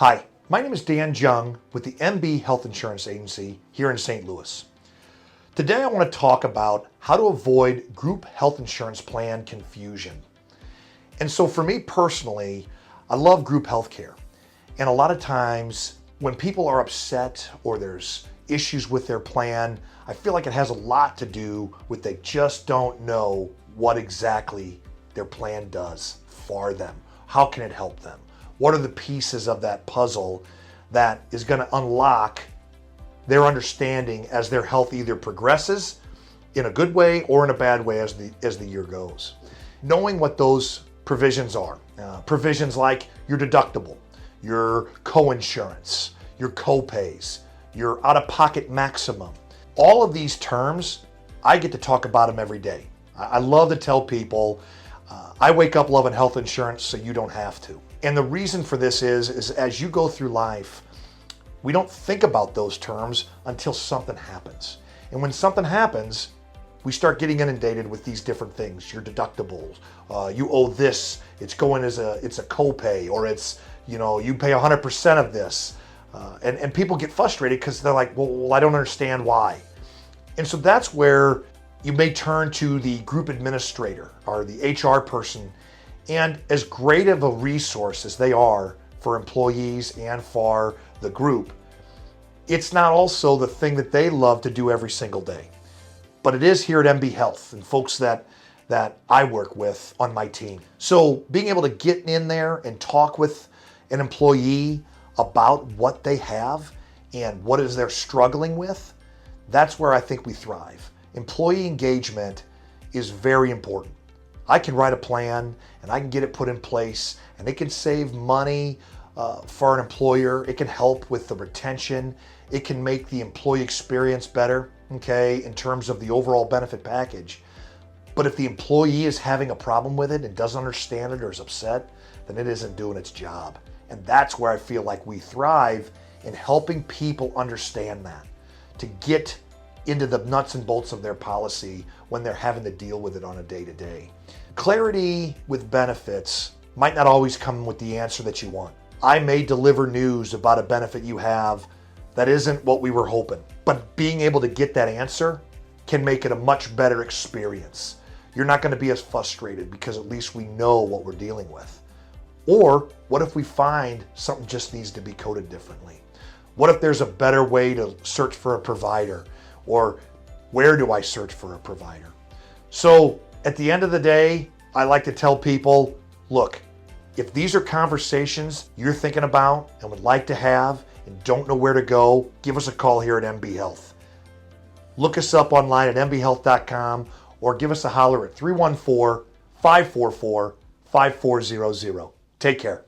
Hi, my name is Jung with the MBhealth Insurance Agency here in St. Louis. Today I want to talk about how to avoid group health insurance plan confusion. And so for me personally, I love group health care. And a lot of times when people are upset or there's issues with their plan, I feel like it has a lot to do with they just don't know what exactly their plan does for them. How can it help them? What are the pieces of that puzzle that is going to unlock their understanding as their health either progresses in a good way or in a bad way as the year goes? Knowing what those provisions are, provisions like your deductible, your co-insurance, your copays, your out-of-pocket maximum, all of these terms, I get to talk about them every day. I love to tell people, I wake up loving health insurance so you don't have to. And the reason for this is as you go through life, we don't think about those terms until something happens. And when something happens, we start getting inundated with these different things. Your deductibles, you owe this, it's going as it's a copay, or it's, you pay 100% of this. And people get frustrated because they're like, well, I don't understand why. And so that's where you may turn to the group administrator or the HR person. And as great of a resource as they are for employees and for the group, it's not also the thing that they love to do every single day. But it is here at MBhealth and folks that I work with on my team. So being able to get in there and talk with an employee about what they have and what is they're struggling with, that's where I think we thrive. Employee engagement is very important. I can write a plan and I can get it put in place and it can save money for an employer. It can help with the retention. It can make the employee experience better, okay, in terms of the overall benefit package. But if the employee is having a problem with it and doesn't understand it or is upset, then it isn't doing its job. And that's where I feel like we thrive in helping people understand that, to get into the nuts and bolts of their policy when they're having to deal with it on a day-to-day. Clarity with benefits might not always come with the answer that you want. I may deliver news about a benefit you have that isn't what we were hoping, but being able to get that answer can make it a much better experience. You're not going to be as frustrated because at least we know what we're dealing with. Or what if we find something just needs to be coded differently? What if there's a better way to search for a provider? Or where do I search for a provider? So at the end of the day, I like to tell people, look, if these are conversations you're thinking about and would like to have and don't know where to go, give us a call here at MBhealth. Look us up online at mbhealth.com or give us a holler at 314-544-5400. Take care.